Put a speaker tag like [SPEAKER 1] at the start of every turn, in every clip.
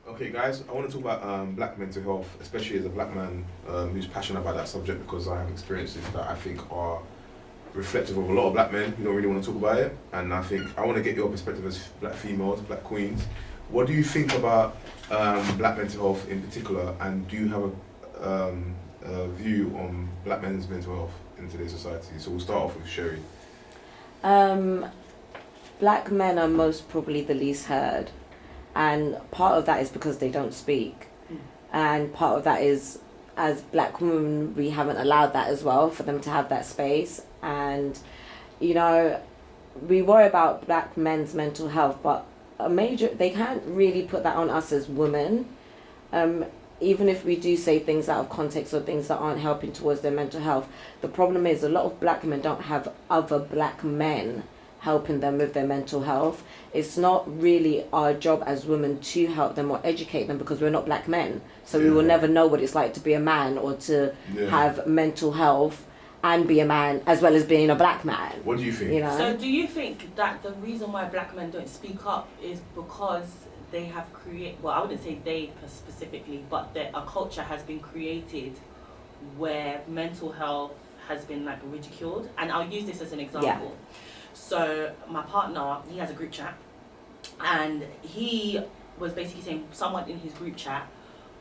[SPEAKER 1] Okay, guys, I want to talk about black mental health, especially as a black man who's passionate about that subject because I have experiences that I think are reflective of a lot of black men who don't really want to talk about it. And I think I want to get your perspective as black females, black queens. What do you think about black mental health in particular, and do you have a view on black men's mental health in today's society? So we'll start off with Sherry.
[SPEAKER 2] Black men are most probably the least heard, and part of that is because they don't speak, and part of that is, as black women, we haven't allowed that as well for them to have that space. And you know, we worry about black men's mental health, but they can't really put that on us as women. Even if we do say things out of context or things that aren't helping towards their mental health, the problem is a lot of black men don't have other black men helping them with their mental health. It's not really our job as women to help them or educate them because we're not black men. So we will never know what it's like to be a man or to have mental health and be a man as well as being a black man.
[SPEAKER 1] What do you think?
[SPEAKER 2] You know?
[SPEAKER 3] So do you think that the reason why black men don't speak up is because they have created, well, I wouldn't say they specifically, but that a culture has been created where mental health has been like ridiculed? And I'll use this as an example. So my partner, he has a group chat, and he was basically saying someone in his group chat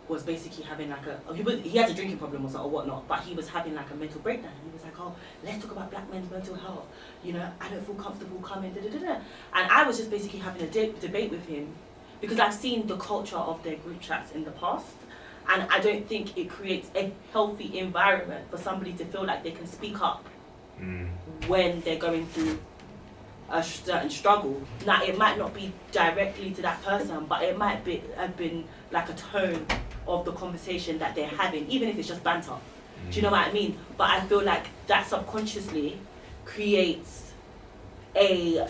[SPEAKER 3] was basically having like he has a drinking problem or whatnot, but he was having like a mental breakdown. He was like, oh, let's talk about black men's mental health. You know, I don't feel comfortable coming, da da da da. And I was just basically having a debate with him because I've seen the culture of their group chats in the past, and I don't think it creates a healthy environment for somebody to feel like they can speak up when they're going through a certain struggle. Now, it might not be directly to that person, but it might have been like a tone of the conversation that they're having, even if it's just banter. Do you know what I mean? But I feel like that subconsciously creates a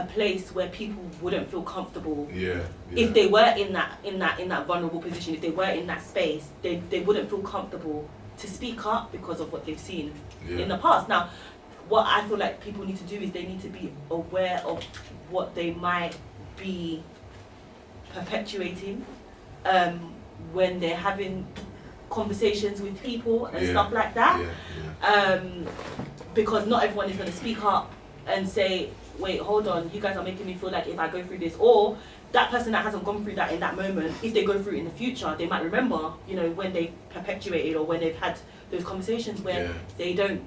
[SPEAKER 3] place where people wouldn't feel comfortable. If they were in that vulnerable position, if they were in that space, they wouldn't feel comfortable to speak up because of what they've seen in the past. Now, what I feel like people need to do is they need to be aware of what they might be perpetuating when they're having conversations with people and stuff like that. Because not everyone is going to speak up and say, wait, hold on, you guys are making me feel like if I go through this, or that person that hasn't gone through that in that moment, if they go through it in the future, they might remember, you know, when they perpetuated or when they've had those conversations where they don't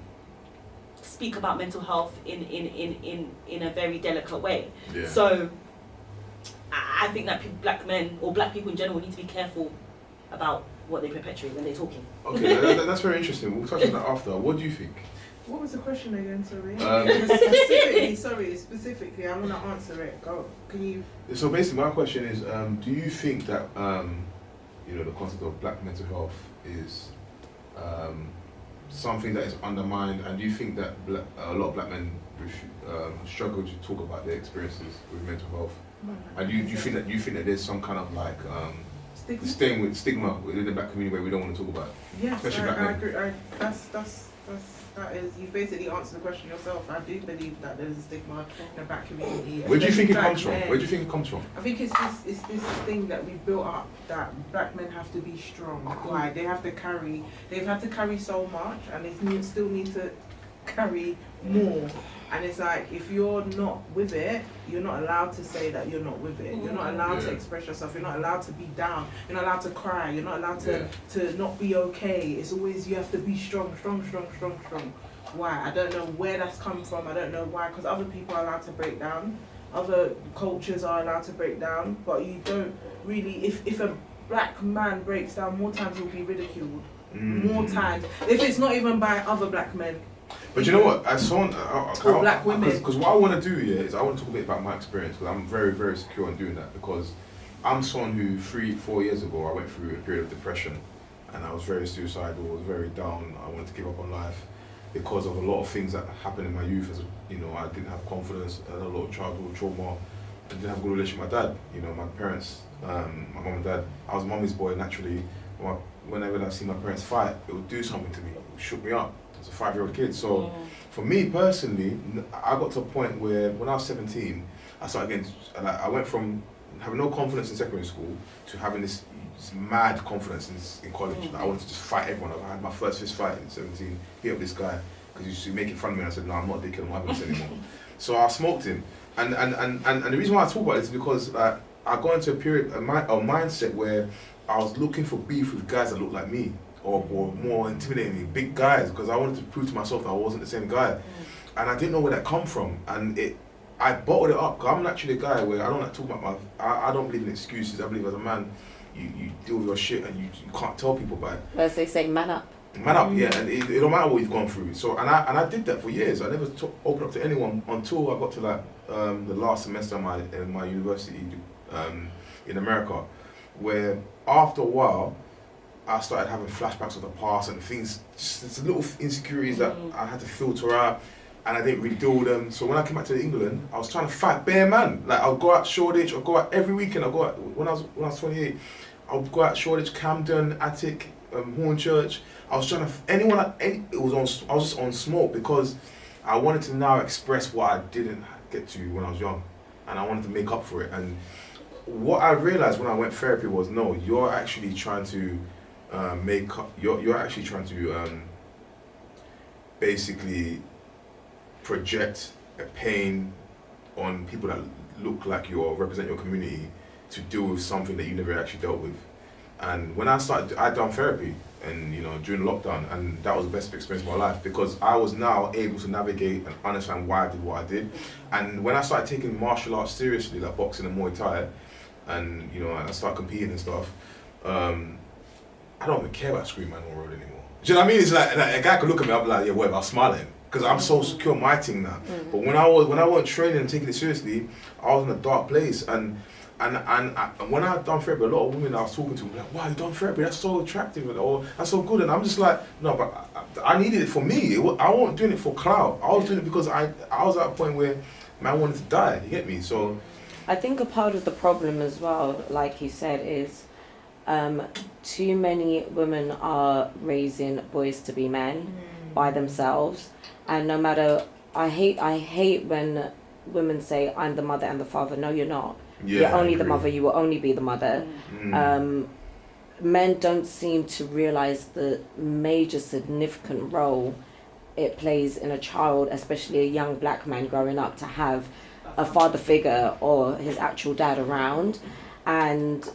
[SPEAKER 3] speak about mental health in a very delicate way. So I think that black men or black people in general need to be careful about what they perpetuate when they're talking.
[SPEAKER 1] Okay, that's very interesting. We'll touch on that after. What do you think?
[SPEAKER 4] What was the question again, sorry? Specifically, I want to answer it. Go. Can you?
[SPEAKER 1] So basically, my question is, do you think that the concept of black mental health is something that is undermined, and do you think that a lot of black men struggle to talk about their experiences with mental health? And do you think that there's some kind of like stigma within the black community where we don't want to talk about it?
[SPEAKER 4] Yes,
[SPEAKER 1] especially
[SPEAKER 4] I agree. That is, you basically answered the question yourself. I do believe that there's a stigma in the black community.
[SPEAKER 1] Where do you think it comes from? Where do you think it comes from?
[SPEAKER 4] I think it's this thing that we built up that black men have to be strong. Why? They've had to carry so much, and they still need to carry more. And it's like, if you're not with it, you're not allowed to say that you're not with it. You're not allowed to express yourself. You're not allowed to be down. You're not allowed to cry. You're not allowed to not be okay. It's always, you have to be strong. Why? I don't know where that's come from. I don't know why. Because other people are allowed to break down. Other cultures are allowed to break down. But you don't really, if a black man breaks down, more times he'll be ridiculed. More times. If it's not even by other black men.
[SPEAKER 1] But you know what? As someone,
[SPEAKER 4] black women.
[SPEAKER 1] Because what I want to do here is I want to talk a bit about my experience, because I'm very, very secure in doing that, because I'm someone who 3-4 years ago I went through a period of depression, and I was very suicidal, I was very down, I wanted to give up on life because of a lot of things that happened in my youth. As you know, I didn't have confidence, I had a lot of childhood trauma, I didn't have a good relationship with my dad. You know, my parents, my mum and dad, I was a mummy's boy naturally. Whenever I see my parents fight, it would do something to me, it shook me up. As a 5-year-old kid. So for me personally, I got to a point where when I was 17, I started getting, I went from having no confidence in secondary school to having this mad confidence in college. Like, I wanted to just fight everyone. I had my first fist fight in 17, beat up this guy because he used to be making fun of me, and I said, no, I'm not a dickhead, I'm not having this anymore. So I smoked him. And the reason why I talk about it is because I got into a period, a mindset where I was looking for beef with guys that looked like me, or more intimidating me, big guys, because I wanted to prove to myself that I wasn't the same guy. And I didn't know where that come from. And I bottled it up, because I'm naturally a guy where I don't like talking about I don't believe in excuses. I believe as a man, you deal with your shit and you can't tell people about it.
[SPEAKER 2] As they say, man up.
[SPEAKER 1] Man up, yeah, and it don't matter what you've gone through. So, and I did that for years. I never opened up to anyone until I got to like the last semester in my university in America, where after a while, I started having flashbacks of the past and things, just little insecurities that I had to filter out, and I didn't really deal with them. So when I came back to England, I was trying to fight bare man. Like I'll go out Shoreditch, I'll go out every weekend. I'll go out when I was 28. I'll go out Shoreditch, Camden, Attic, Hornchurch. I was trying to I was just on smoke because I wanted to now express what I didn't get to when I was young, and I wanted to make up for it. And what I realized when I went therapy was, no, you're actually trying to you're actually trying to basically project a pain on people that look like you or represent your community to deal with something that you never actually dealt with. And when I'd done therapy, and during lockdown, and that was the best experience of my life because I was now able to navigate and understand why I did what I did. And when I started taking martial arts seriously, like boxing and Muay Thai, and I started competing and stuff, I don't even care about Scream Man on the road anymore. Do you know what I mean? It's like a guy could look at me, I'll be like, yeah, whatever, I'm smiling. Because I'm so secure in my thing now. But when I wasn't training and taking it seriously, I was in a dark place. And when I had done therapy, a lot of women I was talking to were like, wow, you done therapy, that's so attractive, or that's so good. And I'm just like, no, but I needed it for me. I wasn't doing it for clout. I was doing it because I was at a point where man wanted to die, you get me? So
[SPEAKER 2] I think a part of the problem as well, like you said, is too many women are raising boys to be men by themselves. And no matter, I hate when women say, I'm the mother and the father. No, you're not.
[SPEAKER 1] yeah,
[SPEAKER 2] You're only the mother, you will only be the mother. Men don't seem to realise the major significant role it plays in a child, especially a young black man growing up, to have a father figure or his actual dad around. And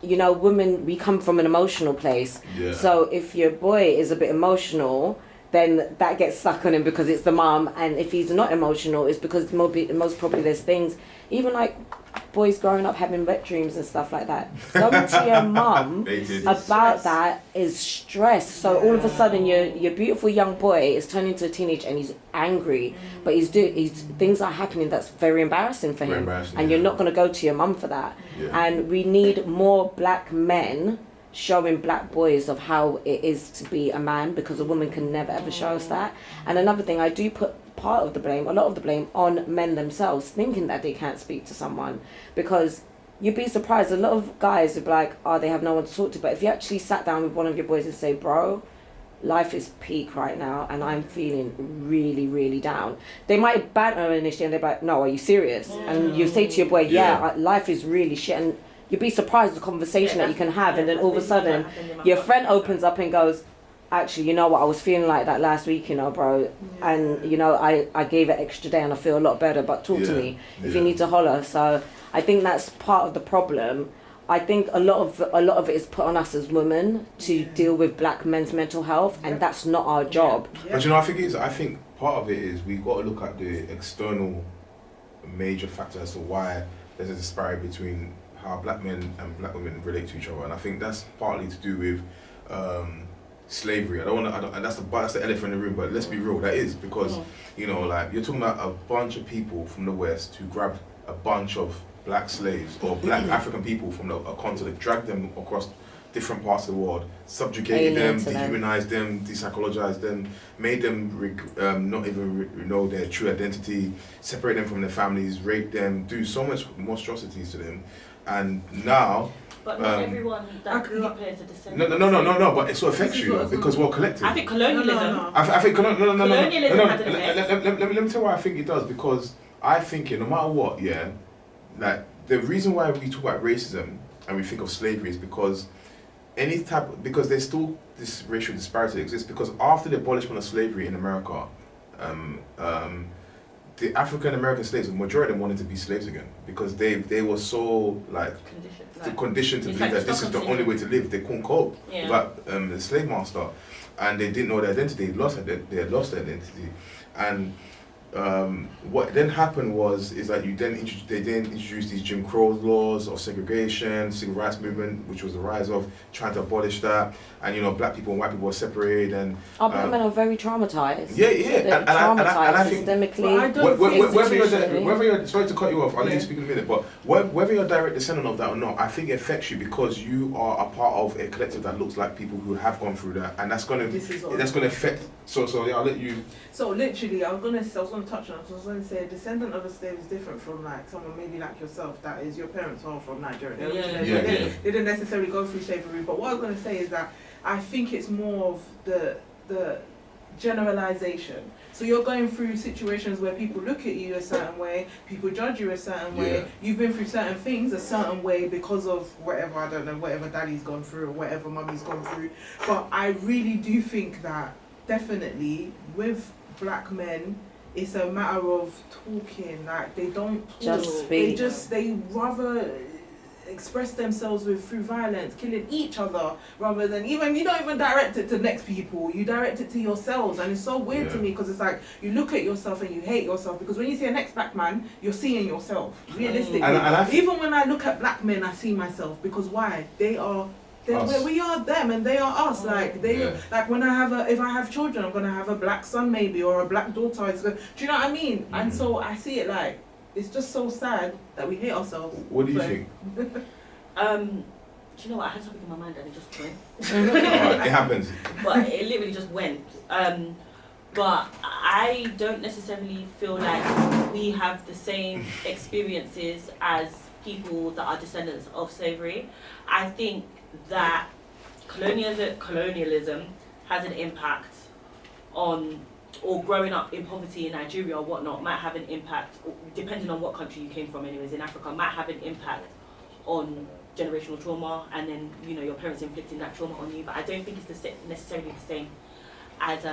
[SPEAKER 2] women, we come from an emotional place.
[SPEAKER 1] Yeah.
[SPEAKER 2] So if your boy is a bit emotional, then that gets stuck on him because it's the mum. And if he's not emotional, it's because most probably there's things, even like boys growing up having wet dreams and stuff like that. Going to your mum about that is stress. So all of a sudden your beautiful young boy is turning into a teenager and he's angry, but things are happening that's very embarrassing for him. And you're not going to go to your mum for that.
[SPEAKER 1] Yeah.
[SPEAKER 2] And we need more black men showing black boys of how it is to be a man, because a woman can never ever show us that. And another thing, I do put a lot of the blame on men themselves, thinking that they can't speak to someone, because you'd be surprised, a lot of guys would be like, oh, they have no one to talk to. But if you actually sat down with one of your boys and say, bro, life is peak right now and I'm feeling really, really down, they might banter initially and they're like, no, are you serious? And you say to your boy, yeah, life is really shit. And you'd be surprised the conversation that you can have, and then all of a sudden your friend opens up and goes, actually, you know what, I was feeling like that last week, bro, and I gave it extra day and I feel a lot better, but talk to me if you need to holler. So I think that's part of the problem. I think a lot of it is put on us as women to deal with black men's mental health, and that's not our job.
[SPEAKER 1] But I think part of it is we've got to look at the external major factor as to why there's a disparity between how black men and black women relate to each other, and I think that's partly to do with slavery. And that's the elephant in the room, but let's be real, that is because like you're talking about a bunch of people from the West who grabbed a bunch of black slaves or black African people from a continent, dragged them across different parts of the world, subjugated them, dehumanized them, depsychologized them, made them not even know their true identity, separate them from their families, rape them, do so much monstrosities to them. And now,
[SPEAKER 3] but not everyone that grew up here is a descendant.
[SPEAKER 1] No, but it sort of affects you because we're collective.
[SPEAKER 3] I think colonialism.
[SPEAKER 1] I think
[SPEAKER 3] colonialism has an effect.
[SPEAKER 1] Let me tell you why I think it does, because I think no matter what, like the reason why we talk about racism and we think of slavery is because because there's still this racial disparity exists, because after the abolishment of slavery in America, the African American slaves, the majority of them wanted to be slaves again, because they were so conditioned to believe that this is the only way to live. They couldn't cope without the slave master, and they didn't know their identity. They had lost their identity, and what then happened is that they then introduced these Jim Crow laws of segregation, civil rights movement, which was the rise of trying to abolish that, and black people and white people were separated, and
[SPEAKER 2] our black men are very traumatized.
[SPEAKER 1] And I think
[SPEAKER 2] systemically.
[SPEAKER 1] whether you're sorry to cut you off, I'll let you speak in a minute, but whether you're a direct descendant of that or not, I think it affects you because you are a part of a collective that looks like people who have gone through that, and that's gonna affect. So yeah, I'll let you.
[SPEAKER 4] So literally, I was gonna touch on it. I was gonna say a descendant of a slave is different from like someone maybe like yourself, that is your parents are from Nigeria. They didn't necessarily go through slavery. But what I was gonna say is that I think it's more of the generalization. So you're going through situations where people look at you a certain way, people judge you a certain way. You've been through certain things a certain way because of whatever, I don't know, whatever daddy's gone through or whatever mummy's gone through. But I really do think that definitely with black men, it's a matter of talking. Like they don't talk.
[SPEAKER 2] Just speak.
[SPEAKER 4] They rather express themselves through violence, killing each other, rather than you don't even direct it to next people. You direct it to yourselves, and it's so weird to me because it's like you look at yourself and you hate yourself, because when you see a next black man, you're seeing yourself realistically. Even when I look at black men, I see myself, because why? We are them and they are us. Like when if I have children, I'm gonna have a black son maybe or a black daughter. Do you know what I mean? Mm-hmm. And so I see it like it's just so sad that we hate ourselves.
[SPEAKER 1] What do you think?
[SPEAKER 3] Do you know what? I had something in my mind and it just went.
[SPEAKER 1] It happens.
[SPEAKER 3] But it literally just went. But I don't necessarily feel like we have the same experiences as people that are descendants of slavery. I think that colonialism has an impact on, or growing up in poverty in Nigeria or whatnot might have an impact, depending on what country you came from anyways, in Africa, might have an impact on generational trauma, and then your parents inflicting that trauma on you. But I don't think it's necessarily the same as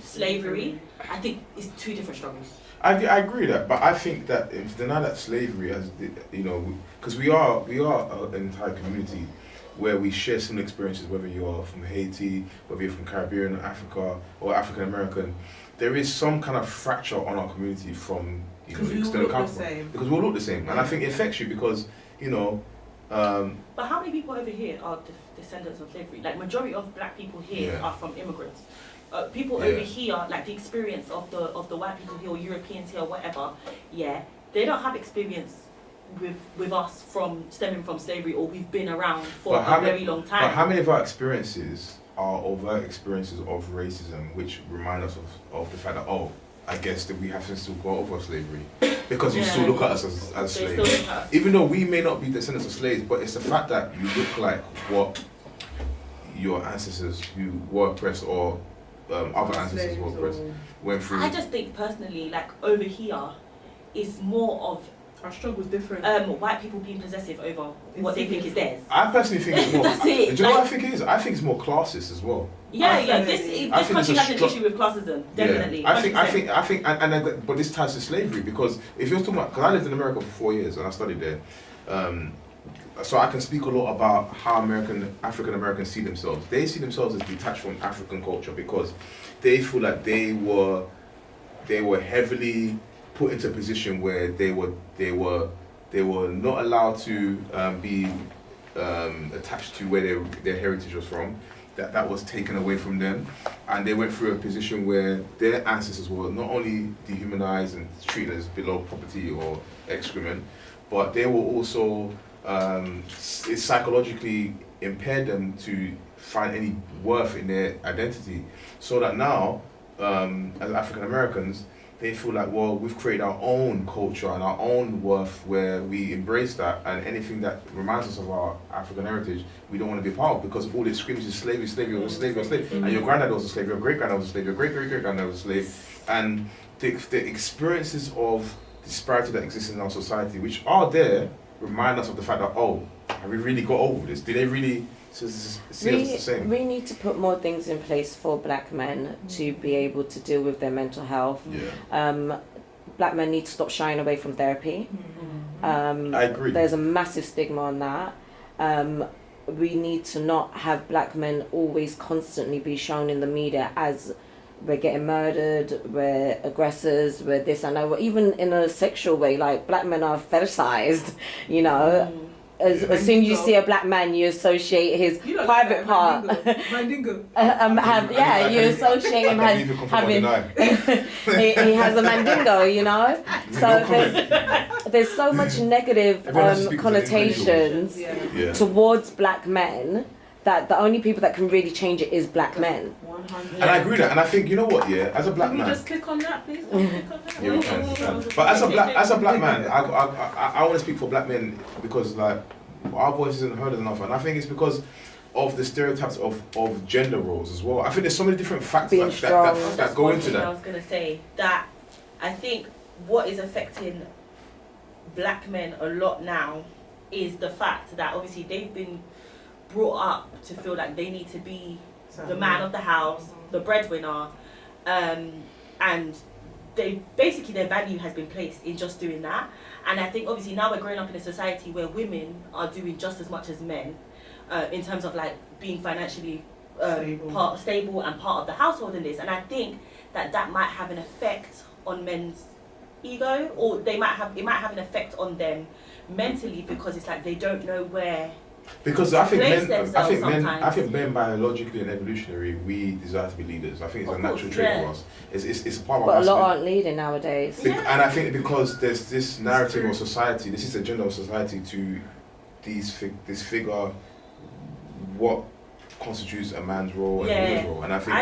[SPEAKER 3] slavery. I think it's two different struggles.
[SPEAKER 1] I agree with that, but I think that if deny that slavery as because we are an entire community where we share similar experiences, whether you are from Haiti, whether you're from Caribbean, Africa, or African American, there is some kind of fracture on our community from external counterpart. Because we all look the same, and I think it affects you because
[SPEAKER 3] But how many people over here are descendants of slavery? Like majority of black people here are from immigrants. People over here, like the experience of the white people here or Europeans here or whatever, they don't have experience with us stemming from slavery, or we've been around for a very long time.
[SPEAKER 1] But how many of our experiences are overt experiences of racism, which remind us of the fact that I guess that we have to still go over slavery, because you still look at us as slaves, even though we may not be descendants of slaves, but it's the fact that you look like what your ancestors who were oppressed or other ancestors who were oppressed went through.
[SPEAKER 3] I just think personally, like over here, it's more of
[SPEAKER 4] our struggle's different.
[SPEAKER 3] White people being possessive over what they think is theirs.
[SPEAKER 1] I personally think it's more.
[SPEAKER 3] That's it.
[SPEAKER 1] Do you know what I think it is? I think it's more classist as well.
[SPEAKER 3] This country has an issue with classism, definitely.
[SPEAKER 1] Yeah. I think, but this ties to slavery, because if you're talking about, because I lived in America for 4 years and I studied there, so I can speak a lot about how African Americans see themselves. They see themselves as detached from African culture because they feel like they were heavily put into a position where they were not allowed to be attached to where their heritage was from. That was taken away from them, and they went through a position where their ancestors were not only dehumanized and treated as below property or excrement, but they were also it psychologically impaired them to find any worth in their identity. So that now, as African Americans, they feel like, well, we've created our own culture and our own worth where we embrace that, and anything that reminds us of our African heritage, we don't want to be a part of, because all it screams is slavery, slavery, or slavery, or slavery. And your granddad was a slave, your great-granddad was a slave, your great-great-great-granddad was a slave. And the experiences of disparity that exists in our society, which are there, remind us of the fact that, oh, have we really got over this? Did they really see us the same?
[SPEAKER 2] We need to put more things in place for black men to be able to deal with their mental health.
[SPEAKER 1] Yeah.
[SPEAKER 2] Black men need to stop shying away from therapy.
[SPEAKER 1] I agree.
[SPEAKER 2] There's a massive stigma on that. We need to not have black men always constantly be shown in the media as we're getting murdered, we're aggressors, we're this and that. Even in a sexual way, like black men are fetishized, you know. As soon as you see a black man, you associate his private part.
[SPEAKER 4] Mandingo.
[SPEAKER 2] You associate him as having. he has a mandingo, you know. So there's so much negative connotations towards black men that the only people that can really change it is black men.
[SPEAKER 4] 100.
[SPEAKER 1] And I agree with that, and I think, you know what, yeah, as a black
[SPEAKER 4] Can we
[SPEAKER 1] man.
[SPEAKER 4] just click on that, please?
[SPEAKER 1] Yeah, we can. But as a black man, I want to speak for black men because like our voice isn't heard enough, and I think it's because of the stereotypes of gender roles as well. I think there's so many different factors that go into that.
[SPEAKER 3] I was gonna say that I think what is affecting black men a lot now is the fact that obviously they've been brought up to feel like they need to be the man of the house, the breadwinner, and they basically their value has been placed in just doing that. And I think obviously now we're growing up in a society where women are doing just as much as men in terms of like being financially stable and part of the household in this. And I think that might have an effect on men's ego, or it might have an effect on them mentally, because it's like they don't know where.
[SPEAKER 1] Because I think men biologically and evolutionary, we desire to be leaders. I think it's a natural trait for us. It's a part of our.
[SPEAKER 2] But a lot aren't leading nowadays.
[SPEAKER 1] And I think because there's this narrative of society, this is a agenda of society to this figure what constitutes a man's role and a woman's role. And I think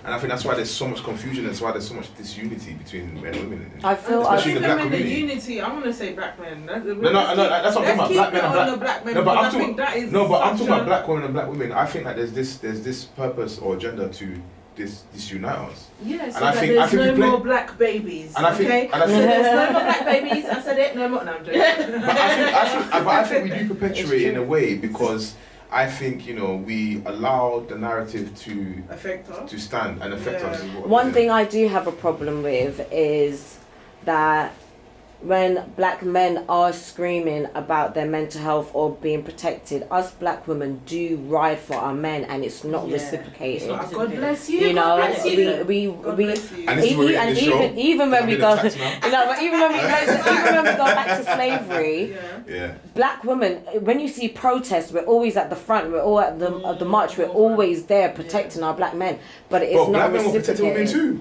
[SPEAKER 1] I think that's why there's so much confusion. That's why there's so much disunity between men and women.
[SPEAKER 2] I feel
[SPEAKER 1] especially in the black
[SPEAKER 4] the
[SPEAKER 1] community.
[SPEAKER 4] unity. I want to say black men.
[SPEAKER 1] No, that's what I'm talking about. Black men and black.
[SPEAKER 4] No, but I'm talking
[SPEAKER 1] about black women and black women. I think that there's this purpose or agenda to this unite us.
[SPEAKER 4] Yeah, so
[SPEAKER 1] and
[SPEAKER 4] there's no more black babies. And I think there's no more black babies. I said it. No more. No, I'm joking.
[SPEAKER 1] But I think we do perpetuate it in a way because I think we allow the narrative to
[SPEAKER 4] affect us,
[SPEAKER 1] to stand and affect us.
[SPEAKER 2] One thing I do have a problem with is that when black men are screaming about their mental health or being protected, us black women do ride for our men, and it's not reciprocated.
[SPEAKER 4] God bless you.
[SPEAKER 2] You know, we even when we go, but even when we go back to slavery, black women, when you see protests, we're always at the front. We're all at the march. We're always there protecting our black men, but it is not reciprocated.
[SPEAKER 1] Black men were protecting women too.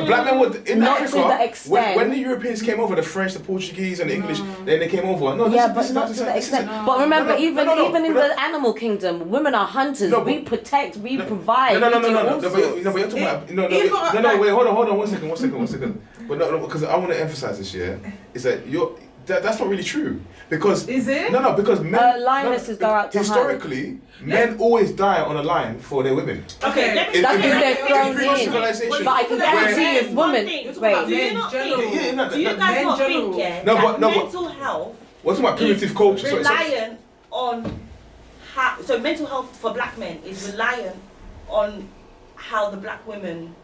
[SPEAKER 1] Black men were in
[SPEAKER 2] not
[SPEAKER 1] Africa.
[SPEAKER 2] to the extent.
[SPEAKER 1] When the Europeans came over, the French, the Portuguese, and the English, then they came over.
[SPEAKER 2] But not to the extent. But remember, even in the animal kingdom, women are hunters. We protect, we provide.
[SPEAKER 1] No. But you're talking about wait, hold on, one second. But no, because I want to emphasize this. Is that that's not really true. Because
[SPEAKER 4] is it?
[SPEAKER 1] No, because men.
[SPEAKER 2] Lionesses go out to
[SPEAKER 1] historically, men always die on a line for their women.
[SPEAKER 3] Okay,
[SPEAKER 2] that's because they're thrown in. But I can guarantee if women. Wait,
[SPEAKER 3] do you guys not think that mental health?
[SPEAKER 1] What's my primitive culture?
[SPEAKER 3] Reliant on how? So mental health for black men is reliant on how the black women.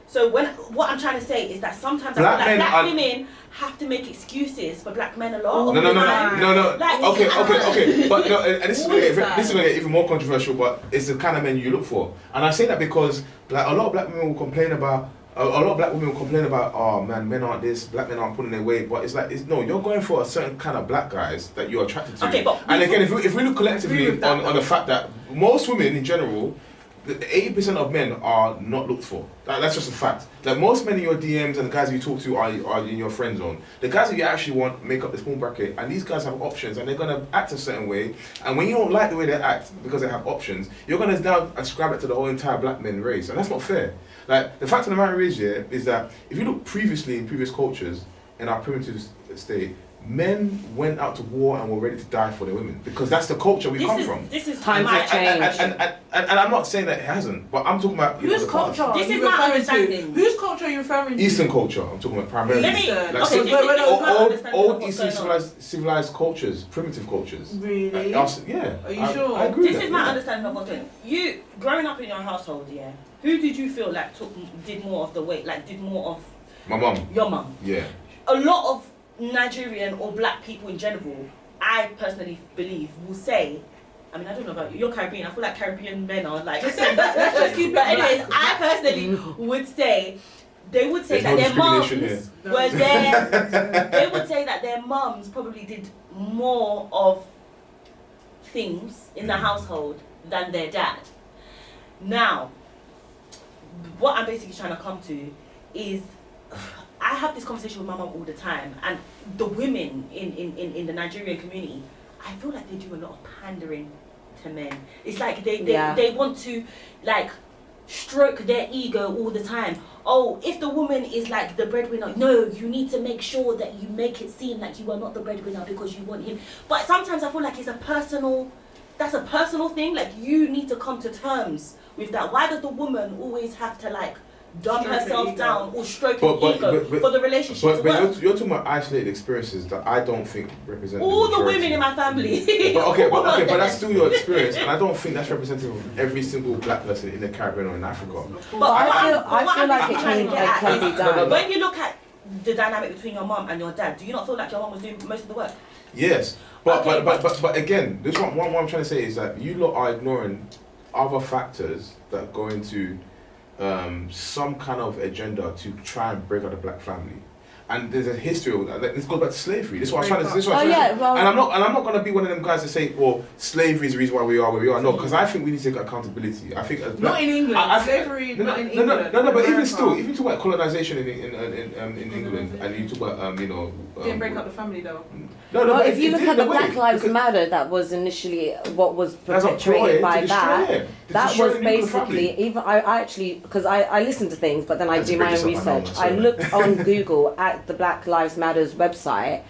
[SPEAKER 3] So what I'm trying to say is that sometimes black women have to make excuses for black men a lot.
[SPEAKER 1] No. Like, okay. But no, and this is gonna get even more controversial. But it's the kind of men you look for, and I say that because like a lot of black women will complain about. Oh man, men aren't this, black men aren't pulling their weight. But it's like, you're going for a certain kind of black guys that you're attracted to.
[SPEAKER 3] Okay, but
[SPEAKER 1] and again, if we look collectively on the fact that most women in general, 80% of men are not looked for. That's just a fact. Like most men in your DMs and the guys you talk to are in your friend zone. The guys that you actually want make up the small bracket, and these guys have options, and they're gonna act a certain way. And when you don't like the way they act because they have options, you're gonna now ascribe it to the whole entire black men race, and that's not fair. Like the fact of the matter is that if you look previously in previous cultures in our primitive state, men went out to war and were ready to die for their women because that's the culture we come from.
[SPEAKER 3] This is
[SPEAKER 2] Times have changed.
[SPEAKER 1] And I'm not saying that it hasn't, but I'm talking about
[SPEAKER 4] Whose culture?
[SPEAKER 3] This
[SPEAKER 4] are you
[SPEAKER 3] is my
[SPEAKER 4] referring to?
[SPEAKER 3] understanding.
[SPEAKER 4] Whose culture are you referring to?
[SPEAKER 1] Eastern culture. I'm talking about primarily.
[SPEAKER 3] Let me.
[SPEAKER 4] Like,
[SPEAKER 3] Okay,
[SPEAKER 1] so-
[SPEAKER 3] this is my understanding of
[SPEAKER 1] old
[SPEAKER 3] what's
[SPEAKER 1] Eastern
[SPEAKER 3] going on.
[SPEAKER 1] civilized cultures, primitive cultures.
[SPEAKER 4] Really?
[SPEAKER 1] Yeah.
[SPEAKER 4] Are you sure?
[SPEAKER 1] I agree
[SPEAKER 3] This
[SPEAKER 1] with
[SPEAKER 3] is
[SPEAKER 1] that,
[SPEAKER 3] my
[SPEAKER 1] yeah.
[SPEAKER 3] understanding of what's going on. You, growing up in your household, yeah, who did you feel like did more of the weight, like did more of
[SPEAKER 1] My mum.
[SPEAKER 3] your mum?
[SPEAKER 1] Yeah.
[SPEAKER 3] A lot of Nigerian or black people in general, I personally believe, will say, I mean, I don't know about you, you're Caribbean, I feel like Caribbean men are like, let's just keep it. But anyways, I personally would say, they would say
[SPEAKER 1] There's
[SPEAKER 3] that their
[SPEAKER 1] no
[SPEAKER 3] mums
[SPEAKER 1] discrimination
[SPEAKER 3] were there, they would say that their mums probably did more of things in the household than their dad. Now, what I'm basically trying to come to is, I have this conversation with my mum all the time, and the women in the Nigerian community, I feel like they do a lot of pandering to men. It's like they want to like stroke their ego all the time. Oh, if the woman is like the breadwinner, no, you need to make sure that you make it seem like you are not the breadwinner because you want him. But sometimes I feel like it's that's a personal thing. Like, you need to come to terms with that. Why does the woman always have to like dumb
[SPEAKER 4] Stroke her
[SPEAKER 3] herself
[SPEAKER 4] ego.
[SPEAKER 3] down or stroke her ego for the relationship to
[SPEAKER 1] But
[SPEAKER 3] work?
[SPEAKER 1] you're talking about isolated experiences that I don't think represent
[SPEAKER 3] All the
[SPEAKER 1] majority.
[SPEAKER 3] women in my family.
[SPEAKER 1] but that's still your experience, and I don't think that's representative of every single black person in the Caribbean or in Africa.
[SPEAKER 2] But I feel
[SPEAKER 3] what
[SPEAKER 2] like
[SPEAKER 3] I'm
[SPEAKER 2] it
[SPEAKER 3] trying to get at
[SPEAKER 2] can be
[SPEAKER 3] is,
[SPEAKER 2] done.
[SPEAKER 3] when you look at the dynamic between your mum and your dad, do you not feel like your mum was doing most of the work?
[SPEAKER 1] Yes, but
[SPEAKER 3] Okay,
[SPEAKER 1] but again, this what I'm trying to say is that you lot are ignoring other factors that go into some kind of agenda to try and break out the black family. And there's a history of that. This goes back to slavery. This is what I'm trying to. This is what I'm trying to say.
[SPEAKER 2] well,
[SPEAKER 1] And I'm not going to be one of them guys to say, well, slavery is the reason why we are where we are. No, because I think we need to take accountability. I think as black,
[SPEAKER 4] Not in England. Slavery, not in England.
[SPEAKER 1] No, but even
[SPEAKER 4] America.
[SPEAKER 1] still, if you talk about colonization in England, and you talk about
[SPEAKER 4] Didn't break up the family though.
[SPEAKER 1] No,
[SPEAKER 2] well,
[SPEAKER 1] but
[SPEAKER 2] if you
[SPEAKER 1] it
[SPEAKER 2] look
[SPEAKER 1] did
[SPEAKER 2] at
[SPEAKER 1] in
[SPEAKER 2] the
[SPEAKER 1] a way,
[SPEAKER 2] Black Lives
[SPEAKER 1] because
[SPEAKER 2] Matter, that was initially what was
[SPEAKER 1] as a ploy
[SPEAKER 2] perpetuated
[SPEAKER 1] to
[SPEAKER 2] by
[SPEAKER 1] destroy
[SPEAKER 2] that.
[SPEAKER 1] him, to
[SPEAKER 2] That
[SPEAKER 1] destroy
[SPEAKER 2] was
[SPEAKER 1] the nuclear
[SPEAKER 2] basically,
[SPEAKER 1] family.
[SPEAKER 2] even I actually, because I listen to things, but then I
[SPEAKER 1] That's
[SPEAKER 2] do
[SPEAKER 1] a
[SPEAKER 2] my
[SPEAKER 1] big
[SPEAKER 2] own
[SPEAKER 1] disappointment,
[SPEAKER 2] research.
[SPEAKER 1] sorry.
[SPEAKER 2] I looked on Google at the Black Lives Matter's website,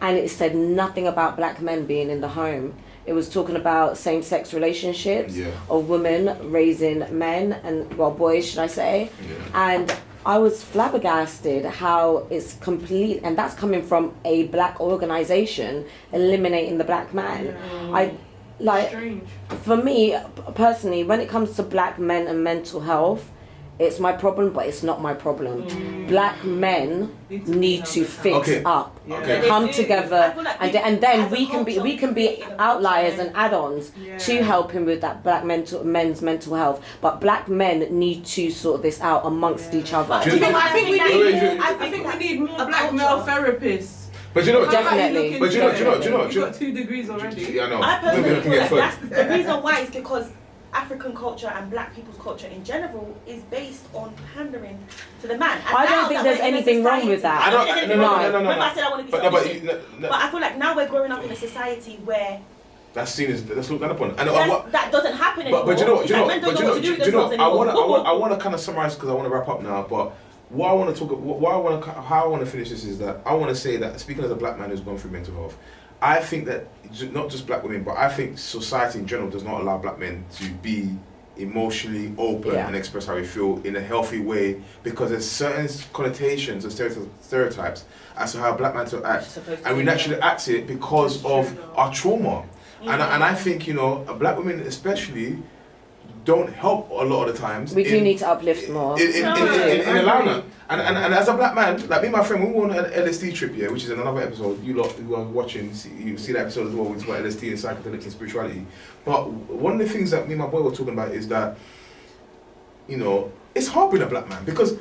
[SPEAKER 2] and it said nothing about black men being in the home. It was talking about same-sex relationships
[SPEAKER 1] Yeah.
[SPEAKER 2] of women raising men and, well, boys, should I say?
[SPEAKER 1] Yeah.
[SPEAKER 2] And I was flabbergasted how it's complete, and that's coming from a black organization eliminating the black man. I like,
[SPEAKER 4] Strange.
[SPEAKER 2] for me personally, when it comes to black men and mental health, it's my problem, but it's not my problem. Black men need to fix
[SPEAKER 1] Okay.
[SPEAKER 2] up,
[SPEAKER 1] Okay.
[SPEAKER 3] They
[SPEAKER 2] come
[SPEAKER 3] do. I
[SPEAKER 2] together,
[SPEAKER 3] feel like
[SPEAKER 2] and then
[SPEAKER 3] as a
[SPEAKER 2] we can be
[SPEAKER 3] culture,
[SPEAKER 2] outliers and add-ons
[SPEAKER 4] Yeah.
[SPEAKER 2] to help him with that black men's mental health. But black men need to sort this out amongst each other.
[SPEAKER 1] Do you think-
[SPEAKER 4] I think we
[SPEAKER 1] Wait,
[SPEAKER 4] need.
[SPEAKER 1] wait,
[SPEAKER 4] I think we need more
[SPEAKER 3] a
[SPEAKER 4] black male
[SPEAKER 3] culture.
[SPEAKER 4] therapists.
[SPEAKER 1] But you know,
[SPEAKER 4] How about you
[SPEAKER 2] Definitely.
[SPEAKER 4] look
[SPEAKER 1] But you know,
[SPEAKER 4] into
[SPEAKER 1] do you know,
[SPEAKER 4] it?
[SPEAKER 1] do you know,
[SPEAKER 4] You
[SPEAKER 1] do you-
[SPEAKER 4] got 2 degrees already.
[SPEAKER 1] Yeah, I know.
[SPEAKER 3] I personally
[SPEAKER 1] Maybe I can
[SPEAKER 3] feel
[SPEAKER 1] get
[SPEAKER 3] like
[SPEAKER 1] first.
[SPEAKER 3] that's the reason why is because African culture and black people's culture in general is based on pandering to the man. And
[SPEAKER 2] I don't
[SPEAKER 3] now
[SPEAKER 2] think
[SPEAKER 3] that
[SPEAKER 2] there's
[SPEAKER 3] we're in a
[SPEAKER 2] anything wrong with
[SPEAKER 3] society-
[SPEAKER 2] that.
[SPEAKER 3] I don't think
[SPEAKER 1] I
[SPEAKER 3] there's
[SPEAKER 1] don't-
[SPEAKER 3] anything wrong
[SPEAKER 2] no,
[SPEAKER 3] with
[SPEAKER 1] no,
[SPEAKER 3] it.
[SPEAKER 1] no,
[SPEAKER 3] Remember
[SPEAKER 1] no.
[SPEAKER 3] I said I want to be
[SPEAKER 1] But no, but
[SPEAKER 3] submissive?
[SPEAKER 1] no,
[SPEAKER 3] But I feel like now we're growing up in a society where
[SPEAKER 1] that's seen as that's looked down upon. And
[SPEAKER 3] that doesn't happen anymore.
[SPEAKER 1] but you know,
[SPEAKER 3] It's like men don't know what to do with themselves
[SPEAKER 1] I want
[SPEAKER 3] anymore.
[SPEAKER 1] I want to kind of summarize because I want to wrap up now. But what I want to talk, what I want to, how I want to finish this is that I want to say that speaking as a black man who's gone through mental health, I think that not just black women, but I think society in general does not allow black men to be emotionally open and express how we feel in a healthy way because there's certain connotations or stereotypes as to how a black man to act, and we naturally act it because of our trauma. And I think black women especially don't help a lot of the times.
[SPEAKER 2] We do need to uplift more.
[SPEAKER 1] In allowing that. And as a black man, like me and my friend, we went on an LSD trip here, which is in another episode. You lot who are watching, you see that episode as well, which is about LSD and psychedelics and spirituality. But one of the things that me and my boy were talking about is that, it's hard being a black man because,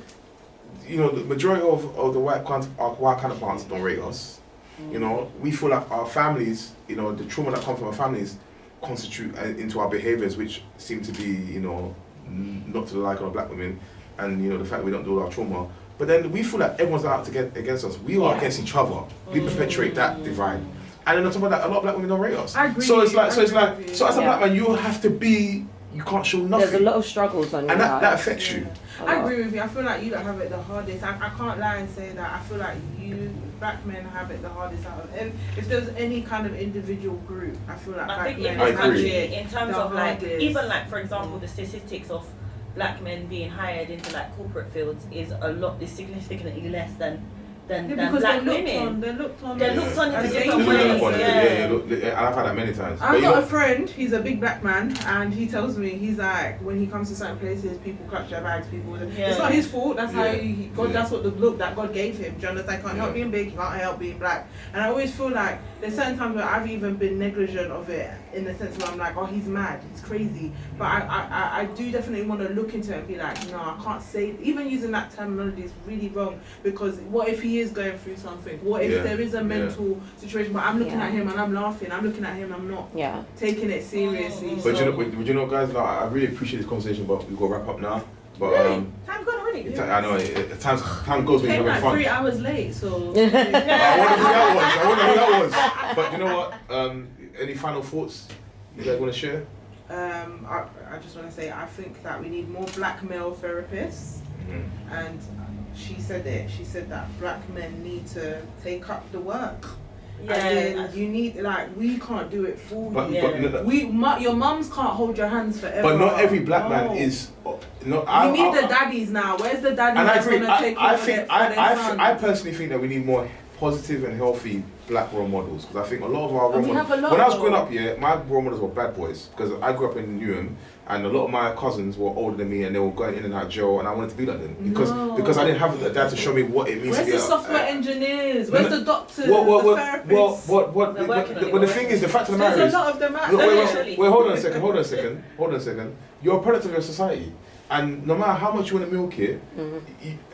[SPEAKER 1] the majority of the white counterparts don't rate us. We feel like our families, the trauma that comes from our families constitute into our behaviours, which seem to be, not to the like of black women, and the fact that we don't do our trauma. But then we feel like everyone's out to get against us. We are against each other. We perpetuate that divide. And then on top of that, a lot of black women don't rate us.
[SPEAKER 4] I agree.
[SPEAKER 1] So it's like, so as a
[SPEAKER 2] Yeah.
[SPEAKER 1] black man, you have to be you can't show nothing.
[SPEAKER 2] There's a lot of struggles on your
[SPEAKER 1] and that
[SPEAKER 2] life.
[SPEAKER 1] affects you.
[SPEAKER 2] A
[SPEAKER 4] I
[SPEAKER 2] lot.
[SPEAKER 4] agree with you. I feel like you don't have it the hardest. I can't lie and say that. I feel like you black men have it the hardest out of if there's any kind of individual group. I feel like
[SPEAKER 3] I
[SPEAKER 4] black
[SPEAKER 3] think
[SPEAKER 4] men
[SPEAKER 3] in
[SPEAKER 1] I
[SPEAKER 3] this
[SPEAKER 1] agree.
[SPEAKER 3] country, in terms
[SPEAKER 4] The
[SPEAKER 3] of like,
[SPEAKER 4] hardest.
[SPEAKER 3] even like for example, the statistics of black men being hired into like corporate fields is significantly less than
[SPEAKER 4] Yeah,
[SPEAKER 3] than
[SPEAKER 4] because
[SPEAKER 3] black
[SPEAKER 4] they're looked
[SPEAKER 3] women.
[SPEAKER 4] on. They're looked on.
[SPEAKER 3] They're looked on in
[SPEAKER 4] as
[SPEAKER 3] a different
[SPEAKER 1] Look
[SPEAKER 3] ways.
[SPEAKER 1] up on it.
[SPEAKER 3] Yeah.
[SPEAKER 1] Look, I've had that many times.
[SPEAKER 4] I've
[SPEAKER 1] you
[SPEAKER 4] got
[SPEAKER 1] know-
[SPEAKER 4] a friend, he's a big black man, and he tells me, he's like, when he comes to certain places, people clutch their bags,
[SPEAKER 3] Yeah.
[SPEAKER 4] it's not his fault, that's how
[SPEAKER 1] Yeah.
[SPEAKER 4] God,
[SPEAKER 1] Yeah.
[SPEAKER 4] that's what the look that God gave him. Do you understand? Can't help
[SPEAKER 1] Yeah.
[SPEAKER 4] being big, can't help being black. And I always feel like there's certain times where I've even been negligent of it, in the sense where I'm like, oh, he's mad, he's crazy. But I do definitely want to look into it and be like, no, I can't say, even using that terminology is really wrong, because what if he is going through something? What if
[SPEAKER 1] Yeah.
[SPEAKER 4] there is a mental situation, but I'm looking
[SPEAKER 2] Yeah.
[SPEAKER 4] at him and I'm laughing, I'm looking at him, I'm not
[SPEAKER 2] Yeah.
[SPEAKER 4] taking it seriously.
[SPEAKER 3] Mm.
[SPEAKER 1] But
[SPEAKER 4] So,
[SPEAKER 1] you know, guys, like, I really appreciate this conversation, but we've got to wrap up now. But
[SPEAKER 3] Really? Time's gone already.
[SPEAKER 1] I know time goes when
[SPEAKER 4] came
[SPEAKER 1] you're
[SPEAKER 4] like
[SPEAKER 1] having
[SPEAKER 4] 3
[SPEAKER 1] fun.
[SPEAKER 4] hours late, so
[SPEAKER 1] I wonder who that was. But you know what? Any final thoughts you guys want to share?
[SPEAKER 4] I just want to say I think that we need more black male therapists, and she said it. She said that black men need to take up the work. As in, you need, like, we can't do it for
[SPEAKER 1] But,
[SPEAKER 4] you. Your mums can't hold your hands forever.
[SPEAKER 1] but not every black man
[SPEAKER 4] No.
[SPEAKER 1] is. No,
[SPEAKER 4] We need the daddies now. Where's the daddies
[SPEAKER 1] And I
[SPEAKER 4] that's
[SPEAKER 1] agree.
[SPEAKER 4] gonna take over their sons?
[SPEAKER 1] I personally think that we need more positive and healthy black role models, because I think a lot of our role
[SPEAKER 4] we
[SPEAKER 1] models.
[SPEAKER 4] have a lot
[SPEAKER 1] When I was
[SPEAKER 4] of
[SPEAKER 1] growing
[SPEAKER 4] them.
[SPEAKER 1] up, yeah, my role models were bad boys, because I grew up in Newham, and a lot of my cousins were older than me, and they were going in and out of jail, and I wanted to be like them because I didn't have a dad to show me what it means
[SPEAKER 4] Where's
[SPEAKER 1] to be
[SPEAKER 4] the software engineers?
[SPEAKER 1] no,
[SPEAKER 4] Where's
[SPEAKER 1] no.
[SPEAKER 4] the doctors? The therapists?
[SPEAKER 3] They're working on it,
[SPEAKER 1] But the
[SPEAKER 3] they're
[SPEAKER 1] thing is, the fact of the matter
[SPEAKER 4] There's
[SPEAKER 1] is,
[SPEAKER 4] a lot of them out
[SPEAKER 1] look,
[SPEAKER 4] there.
[SPEAKER 1] wait, hold on a second. You're a product of your society, and no matter how much you want to milk it,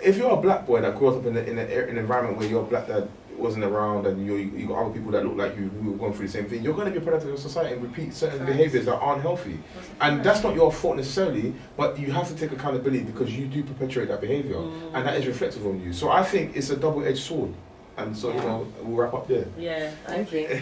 [SPEAKER 1] if you're a black boy that grew up in an environment where your black dad wasn't around, and you got other people that look like you who are going through the same thing, you're going to be a product of your society and repeat certain behaviours that aren't healthy. And that's not your fault necessarily, but you have to take accountability because you do perpetuate that behaviour, and that is reflective on you. So I think it's a double-edged sword, and so you know we'll wrap up there.
[SPEAKER 3] Yeah,
[SPEAKER 2] Thank you.